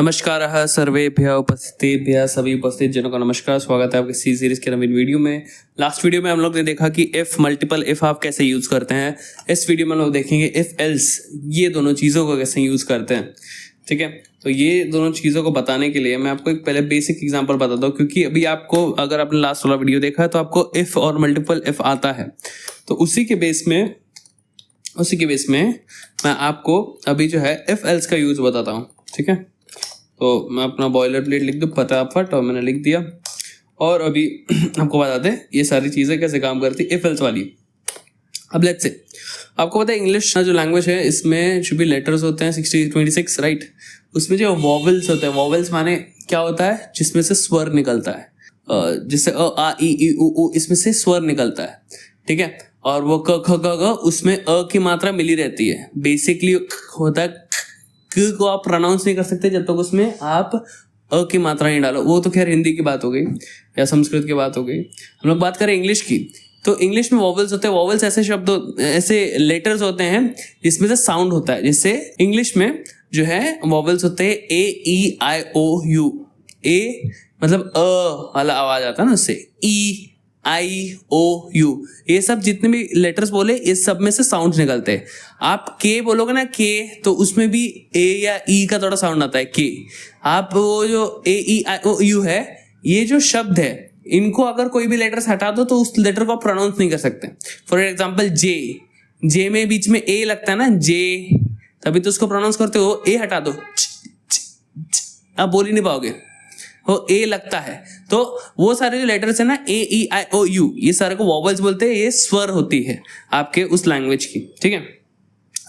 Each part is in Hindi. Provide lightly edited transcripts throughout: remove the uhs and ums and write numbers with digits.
नमस्कार सर्वेभ्यः उपस्थितेभ्यः सभी उपस्थित जनों का नमस्कार। स्वागत है आपके सी सीरीज के नवीन वीडियो में। लास्ट वीडियो में हम लोग ने देखा कि इफ मल्टीपल इफ आप कैसे यूज करते हैं। इस वीडियो में हम लोग देखेंगे इफ एल्स, ये दोनों चीजों को कैसे यूज करते हैं। ठीक है, तो ये दोनों चीजों को बताने के लिए मैं आपको एक पहले बेसिक एग्जांपल बताता हूँ, क्योंकि अभी आपको अगर आपने लास्ट वाला वीडियो देखा है तो आपको इफ और मल्टीपल इफ आता है। तो उसी के बेस में मैं आपको अभी जो है इफ एल्स का यूज बताता हूँ। ठीक है, तो मैं अपना बॉयलर प्लेट लिख दूँ फटाफट, और मैंने लिख दिया। और अभी आपको बता दें ये सारी चीज़ें कैसे काम करती इफ एल्स वाली। अब लेट्स से आपको पता है इंग्लिश जो लैंग्वेज है इसमें जो भी लेटर्स होते हैं 26 राइट, उसमें जो वॉवल्स होते हैं, वॉवल्स माने क्या होता है, जिसमें से स्वर निकलता है। जैसे अ आ ई उ इसमें से स्वर निकलता है। ठीक है, और वो क ख ग घ उसमें अ की मात्रा मिली रहती है। बेसिकली होता है क को आप प्रोनाउंस नहीं कर सकते जब तक उसमें आप अ की मात्रा नहीं डालो। वो तो खैर हिंदी की बात हो गई या संस्कृत की बात हो गई। हम लोग बात करें इंग्लिश की, तो इंग्लिश में वॉवल्स होते हैं। वॉवल्स ऐसे शब्द, ऐसे लेटर्स होते हैं जिसमें से साउंड होता है। जैसे इंग्लिश में जो है वॉवल्स होते हैं A E I O you. ए मतलब अ वाला आवाज आता है ना, उससे ई आई ओ यू, ये सब जितने भी लेटर्स बोले इस सब में से साउंड निकलते हैं। आप के बोलोगे ना के, तो उसमें भी ए या ई का थोड़ा साउंड आता है के। आप वो जो ए ई आई ओ यू है, ये जो शब्द है इनको अगर कोई भी लेटर्स हटा दो तो उस लेटर को आप प्रोनाउंस नहीं कर सकते। फॉर एग्जाम्पल जे में बीच में ए लगता है ना, जे, तभी तो उसको प्रोनाउंस करते हो। ए हटा दो आप बोल ही नहीं पाओगे, वो ए लगता है। तो वो सारे जो लेटर्स है ना ए ई आई ओ यू, ये सारे को वॉवल्स बोलते हैं। ये स्वर होती है आपके उस लैंग्वेज की। ठीक है,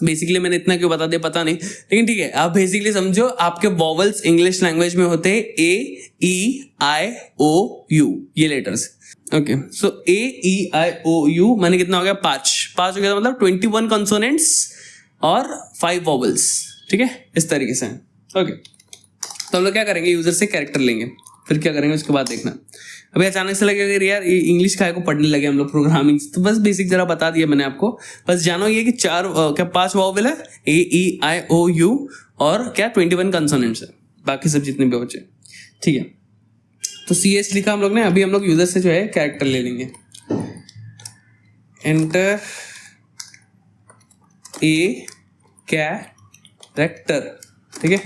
बेसिकली मैंने इतना क्यों बता दिया पता नहीं, लेकिन ठीक है, आप बेसिकली समझो आपके वॉवल्स इंग्लिश लैंग्वेज में होते हैं A E I O U, ये letters. Okay, so A E I O U माने कितना हो गया, 5 हो गया, मतलब 21 कंसोनेंट्स और 5 वॉवल्स। ठीक है, इस तरीके से। ओके, तो हम लोग क्या करेंगे, यूजर से कैरेक्टर लेंगे, फिर क्या करेंगे उसके बाद देखना। अभी अचानक से लगेगा यार इंग्लिश काहे को पढ़ने लगे हम लोग प्रोग्रामिंग, तो बस बेसिक जरा बता दिया मैंने आपको। बस जानो ये कि 5 वॉवल है, ए ई आई ओ यू, और क्या 21 कंसोनेंट्स है, बाकी सब जितने भी बचे। ठीक है, तो सी एच लिखा हम लोग ने। अभी हम लोग यूजर से जो है कैरेक्टर ले लेंगे। Enter a character. ठीक है,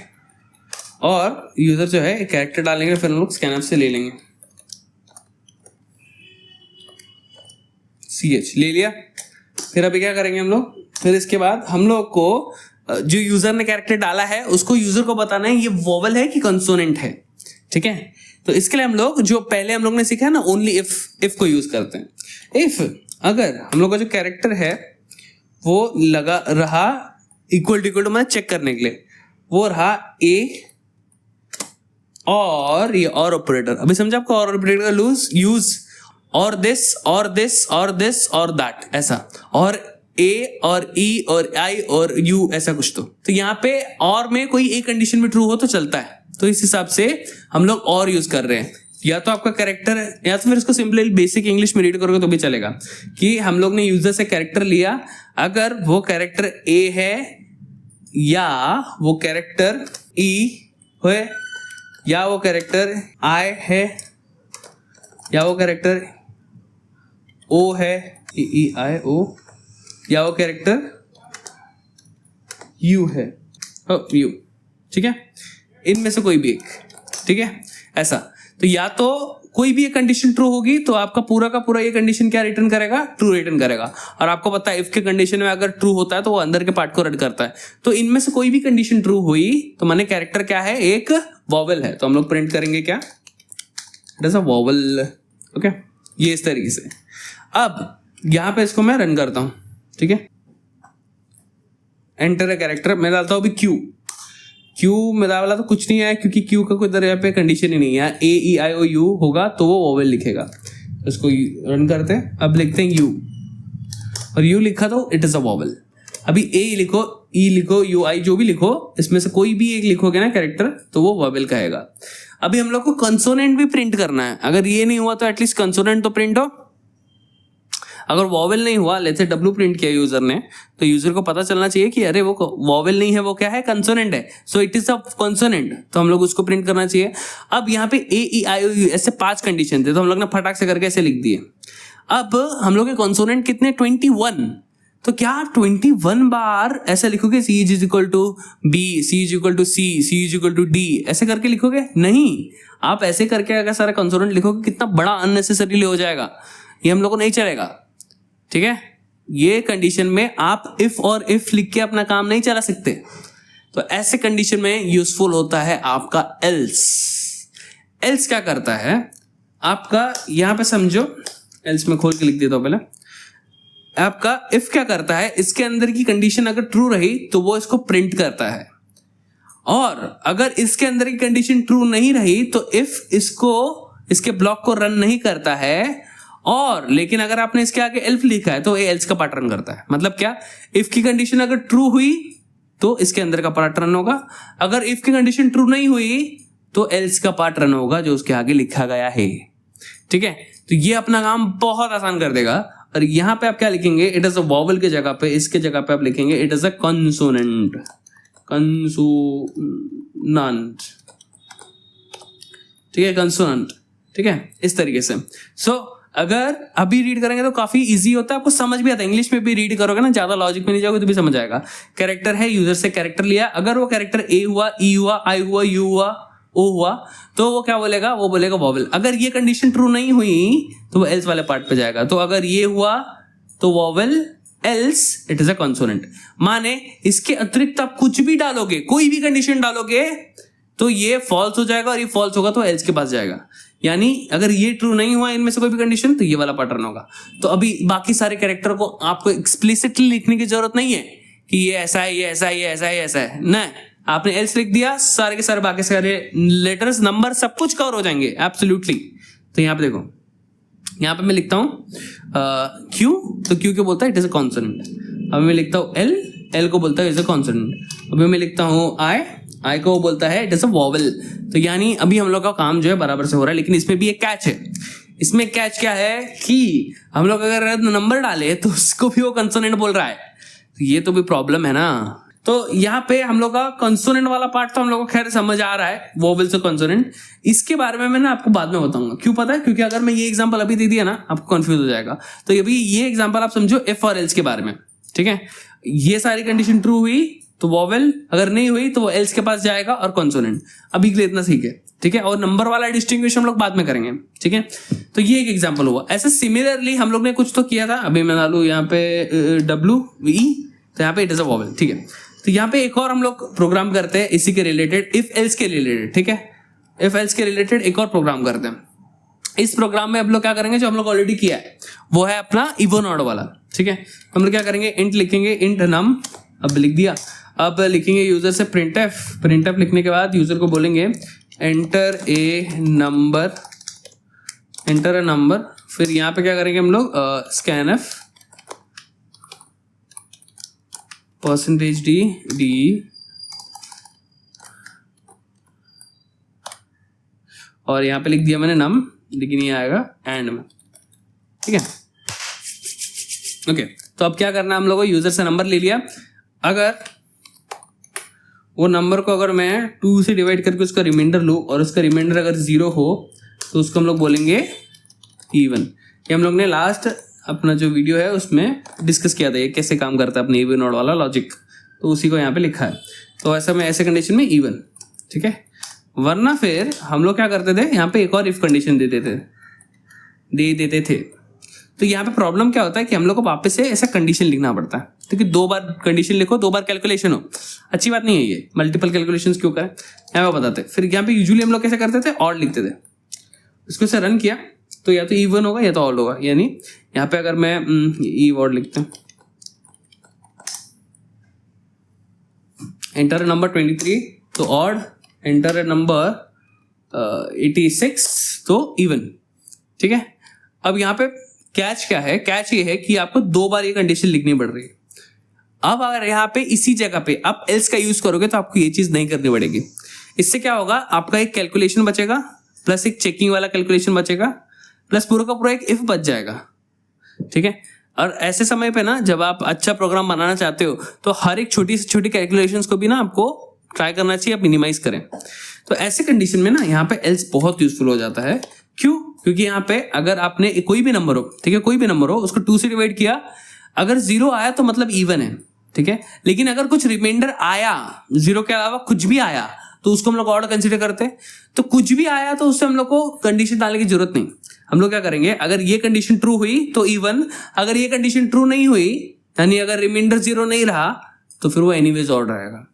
और यूजर जो है कैरेक्टर डालेंगे, फिर हम लोग स्कैनअप से ले लेंगे। CH ले लिया। फिर अभी क्या करेंगे हम लोग, फिर इसके बाद हम लोग को जो यूजर ने कैरेक्टर डाला है उसको यूजर को बताना है ये वोवल है कि कंसोनेंट है। ठीक है, तो इसके लिए हम लोग जो पहले हम लोग ने सीखा है ना, ओनली इफ को यूज करते हैं। इफ अगर हम लोग का जो कैरेक्टर है वो लगा रहा इक्वल टू मतलब चेक करने के लिए, वो रहा ए और ये और ऑपरेटर। अभी समझा आपको, और ऑपरेटर का यूज और दिस और दिस और दिस और दैट, ऐसा, और ए और ई और आई और यू, ऐसा कुछ। तो यहाँ पे और में कोई एक कंडीशन में ट्रू हो तो चलता है, तो इस हिसाब से हम लोग और यूज कर रहे हैं। या तो आपका कैरेक्टर, या तो फिर इसको सिंपली बेसिक इंग्लिश में रीड करोगे तो भी चलेगा कि हम लोग ने यूजर से कैरेक्टर लिया, अगर वो कैरेक्टर ए है या वो कैरेक्टर ई है या वो कैरेक्टर आई है या वो कैरेक्टर ओ है, ई आई ओ, या वो कैरेक्टर यू है, यू। ठीक है, इनमें से कोई भी एक। ठीक है, ऐसा। तो या तो कोई भी एक कंडीशन ट्रू होगी तो आपका पूरा का पूरा ये कंडीशन क्या रिटर्न करेगा, ट्रू रिटर्न करेगा। और आपको पता है इफ के कंडीशन में अगर ट्रू होता है तो वो अंदर के पार्ट को रद्द करता है। तो इनमें से कोई भी कंडीशन ट्रू हुई तो माने कैरेक्टर क्या है, एक वॉवल है। तो हम लोग प्रिंट करेंगे क्या, it is a vowel. Okay, ये इस तरीके से। अब यहां पे इसको मैं रन करता हूं। ठीक है, एंटर अ कैरेक्टर मैं डालता हूं अभी क्यू मेरा वाला तो कुछ नहीं है, क्योंकि क्यू का कोई इधर यहाँ पे कंडीशन ही नहीं है। ए ई आई ओ यू होगा तो वो वोवेल लिखेगा। इसको रन करते हैं। अब लिखते हैं यू, और यू लिखा तो इट इज अ वोवेल। अभी ए लिखो, ई लिखो, यू आई जो भी लिखो, इसमें से कोई भी एक लिखोगे ना कैरेक्टर तो वो वोवेल कहेगा। अभी हम लोग को कंसोनेंट भी प्रिंट करना है। अगर ये नहीं हुआ तो एटलीस्ट कंसोनेंट तो प्रिंट हो। अगर वॉवेल नहीं हुआ, लेट्स से डब्ल्यू प्रिंट किया यूजर ने, तो यूजर को पता चलना चाहिए कि अरे वो वॉवेल नहीं है, वो क्या है, कंसोनेंट है, so it is a consonant, तो हम लोग उसको प्रिंट करना चाहिए। अब यहाँ पे ए ई आई ओ यू ऐसे 5 कंडीशन थे, तो हम लोग ने फटाक से करके ऐसे लिख दिए। अब हम लोग के कंसोनेंट कितने, 21, तो क्या आप 21 बार ऐसे लिखोगे C is equal to B, C is equal to C, C is equal to D, ऐसे करके लिखोगे? नहीं, आप ऐसे करके अगर सारा कंसोनेंट लिखोगे कितना बड़ा अननेसेसरीली हो जाएगा, ये हम लोग को नहीं चलेगा। ठीक है, ये कंडीशन में आप इफ और इफ लिख के अपना काम नहीं चला सकते, तो ऐसे कंडीशन में यूजफुल होता है आपका एल्स। एल्स क्या करता है आपका, यहां पे समझो, एल्स में खोल के लिख देता हूं पहले। आपका इफ क्या करता है, इसके अंदर की कंडीशन अगर ट्रू रही तो वो इसको प्रिंट करता है, और अगर इसके अंदर की कंडीशन ट्रू नहीं रही तो इफ इसको, इसके ब्लॉक को रन नहीं करता है, और लेकिन अगर आपने इसके आगे एल्फ लिखा है तो ये एल्स का पार्ट रन करता है। मतलब क्या, इफ की कंडीशन अगर ट्रू हुई तो इसके अंदर का पार्ट रन होगा, अगर इफ की कंडीशन ट्रू नहीं हुई तो एल्स का पार्ट रन होगा जो उसके आगे लिखा गया है। ठीक है, तो ये अपना काम बहुत आसान कर देगा। और यहां पे आप क्या लिखेंगे, इट इज अ वॉवल के जगह पे, इसके जगह पे आप लिखेंगे it is a consonant, consonant. ठीक है, कंसोनेंट। ठीक है, इस तरीके से। सो अगर अभी रीड करेंगे तो काफी इजी होता है, आपको समझ भी आता है। इंग्लिश में भी रीड करोगे ना, ज्यादा लॉजिक में नहीं जाओगे तो भी समझ आएगा। कैरेक्टर है, यूजर से कैरेक्टर लिया, अगर वो कैरेक्टर ए हुआ, ई हुआ, आई हुआ, यू हुआ, ओ हुआ, तो वो क्या बोलेगा, वो बोलेगा वॉवेल। अगर ये कंडीशन ट्रू नहीं हुई तो वो एल्स वाले पार्ट पे जाएगा, तो अगर ये हुआ तो vowel, else it is a consonant. माने इसके अतिरिक्त आप कुछ भी डालोगे, कोई भी कंडीशन डालोगे तो ये फॉल्स हो जाएगा, और ये फॉल्स होगा तो एल्स के पास जाएगा। यानी अगर ये ट्रू नहीं हुआ इनमें से कोई भी कंडीशन तो ये वाला पैटर्न होगा। तो अभी बाकी सारे कैरेक्टर को आपको एक्सप्लिसिटली लिखने की जरूरत नहीं है कि ये ऐसा है, ये ऐसा है, ये ऐसा है, ये ऐसा है, नहीं, आपने एल्स लिख दिया, सारे के सारे बाकी सारे लेटर्स, नंबर सब कुछ कवर हो जाएंगे एब्सोल्युटली। तो यहाँ पे देखो, यहाँ पे मैं लिखता हूँ क्यू, तो क्यू को बोलता है इट इज अ कॉन्सोनेंट। अब मैं लिखता हूँ एल, एल को बोलता है इट इज अ कॉन्सोनेंट। अभी मैं लिखता हूँ आई, आई को बोलता है इट इज अ वॉवेल। तो यानी अभी हम लोग का काम जो है बराबर से हो रहा है, लेकिन इसमें भी एक कैच है। इसमें कैच क्या है कि हम लोग अगर नंबर डाले तो उसको भी वो कंसोनेंट बोल रहा है, तो ये तो भी प्रॉब्लम है ना। तो यहाँ पे हम लोग का कंसोनेंट वाला पार्ट तो हम लोग को खैर समझ आ रहा है, वोवेल से कंसोनेंट। इसके बारे में मैं ना आपको बाद में बताऊंगा। क्यों पता है, क्योंकि अगर मैं ये एग्जांपल अभी दे दिया ना आपको कंफ्यूज हो जाएगा। तो ये एग्जांपल आप समझो इफ और एल्स के बारे में। ठीक है, ये सारी कंडीशन ट्रू हुई तो वोवेल, अगर नहीं हुई तो वो एल्स के पास जाएगा, और कंसोनेंट। अभी के लिए इतना सीख है। ठीक है, और नंबर वाला डिस्टिंग्विश हम लोग बाद में करेंगे। ठीक है, तो ये एक एग्जाम्पल हुआ। ऐसे सिमिलरली हम लोग ने कुछ तो किया था, अभी मैं डालू यहाँ पे डब्ल्यू ई, तो यहाँ पे इट इज अ वोवेल। ठीक है, तो यहाँ पे एक और हम लोग प्रोग्राम करते हैं इसी के रिलेटेड, इफ एल्स के रिलेटेड। ठीक है, इफ एल्स के रिलेटेड एक और प्रोग्राम करते हैं। इस प्रोग्राम में हम लोग क्या करेंगे, जो हम लोग ऑलरेडी किया है वो है अपना इवन ऑड वाला। ठीक है, हम लोग क्या करेंगे, इंट लिखेंगे, इंट नम, अब लिख दिया। अब लिखेंगे यूजर से प्रिंट एफ, प्रिंट एफ लिखने के बाद यूजर को बोलेंगे enter a number, enter a number. फिर यहाँ पे क्या करेंगे हम लोग, scan F percentage D D, और यहाँ पे लिख दिया मैंने नम, लेकिन ये आएगा एंड में। ठीक है, ओके। तो अब क्या करना है हम लोगों को, यूजर से नंबर ले लिया, अगर वो नंबर को अगर मैं 2 से डिवाइड करके उसका रिमाइंडर लूँ और उसका रिमाइंडर अगर 0 हो तो उसको हम लोग बोलेंगे इवन। ये हम लोग ने लास्ट अपना जो वीडियो है उसमें डिस्कस किया था, ये कैसे काम करता है अपने इवन ऑड वाला लॉजिक, तो उसी को यहाँ पे लिखा है। तो ऐसा में ऐसे कंडीशन में इवन। ठीक है, वरना फिर हम लोग क्या करते थे, यहाँ पे एक और इफ कंडीशन दे देते थे। तो यहाँ पे प्रॉब्लम क्या होता है कि हम लोग को वापस से ऐसा कंडीशन लिखना पड़ता है, क्योंकि 2 बार कंडीशन लिखो, 2 बार कैलकुलेशन हो, अच्छी बात नहीं है ये। मल्टीपल कैलकुलेशंस क्यों करें, यहाँ पे बताते। फिर यहाँ पे यूजुअली हम लोग कैसे करते थे, ऑड लिखते थे। इसको से रन किया तो या तो इवन होगा या तो ऑड होगा। यानी यहाँ पे अगर मैं ई ऑड लिखता हूँ, एंटर नंबर 23 तो ऑड, एंटर नंबर 86 तो इवन। ठीक है, अब यहाँ पे कैच क्या है, कैच ये है कि आपको 2 बार ये कंडीशन लिखनी पड़ रही है। अब अगर यहाँ पे इसी जगह पे आप एल्स का यूज करोगे तो आपको ये चीज नहीं करनी पड़ेगी। इससे क्या होगा, आपका एक कैलकुलेशन बचेगा, प्लस एक चेकिंग वाला कैलकुलेशन बचेगा, प्लस पूरा का पूरा एक इफ बच जाएगा। ठीक है, और ऐसे समय पे ना जब आप अच्छा प्रोग्राम बनाना चाहते हो तो हर एक छोटी से छोटी कैलकुलेशंस को भी ना आपको ट्राई करना चाहिए, आप मिनिमाइज करें। तो ऐसे कंडीशन में ना यहाँ पे एल्स बहुत यूजफुल हो जाता है। क्यों? क्योंकि यहाँ पे अगर आपने कोई भी नंबर हो, ठीक है, कोई भी नंबर हो, उसको 2 से डिवाइड किया, अगर 0 आया तो मतलब इवन है, ठीक है। लेकिन अगर कुछ रिमाइंडर आया, 0 के अलावा कुछ भी आया, तो उसको हम लोग ऑड कंसिडर करते हैं। तो कुछ भी आया तो उससे हम लोग को कंडीशन डालने की जरूरत नहीं। हम लोग क्या करेंगे, अगर ये कंडीशन ट्रू हुई तो इवन, अगर ये कंडीशन ट्रू नहीं हुई, यानी अगर रिमाइंडर 0 नहीं रहा, तो फिर वो एनीवेज ऑड रहेगा।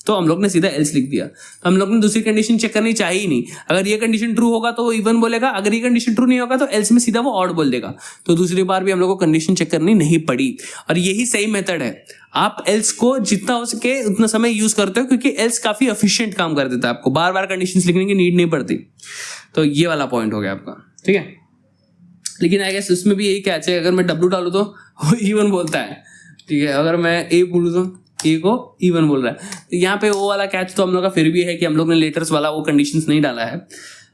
तो हम लोग ने सीधा एल्स लिख दिया। तो हम लोग ने दूसरी कंडीशन चेक करनी चाहिए ही नहीं। अगर ये कंडीशन ट्रू होगा तो वो इवन बोलेगा, अगर ये कंडीशन ट्रू नहीं होगा तो एल्स में सीधा वो ऑड बोल देगा। तो दूसरी बार भी हम लोग को कंडीशन चेक करनी नहीं पड़ी। और यही सही मेथड है। आप एल्स को जितना हो सके उतना समय यूज करते हो, क्योंकि एल्स काफी एफिशिएंट काम कर देता है, आपको बार बार कंडीशंस लिखने की नीड नहीं पड़ती। तो ये वाला पॉइंट हो गया आपका, ठीक है। लेकिन आई गेस उसमें भी यही कैच है, अगर मैं डब्ल्यू डालू तो वो इवन बोलता है, ठीक है। अगर मैं ए बोलूँ तो ए को इवन बोल रहा है। तो यहाँ पे वो वाला कैच तो हम लोग का फिर भी है कि हम लोग ने लेटर्स वाला वो कंडीशंस नहीं डाला है।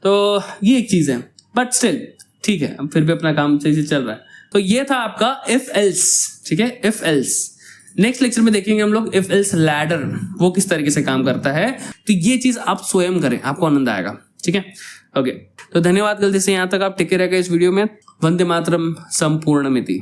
तो ये एक चीज है, बट स्टिल ठीक है, अब फिर भी अपना काम सही से चल रहा है। तो ये था आपका इफ एल्स, ठीक है, इफ एल्स। नेक्स्ट लेक्चर में देखेंगे हम लोग इफ एल्स लैडर, वो किस तरीके से काम करता है। तो ये चीज आप स्वयं करें, आपको आनंद आएगा, ठीक है। ओके, तो धन्यवाद। गलती से यहाँ तक आप टिके रह गए इस वीडियो में। वंदे मातरम संपूर्णमिति।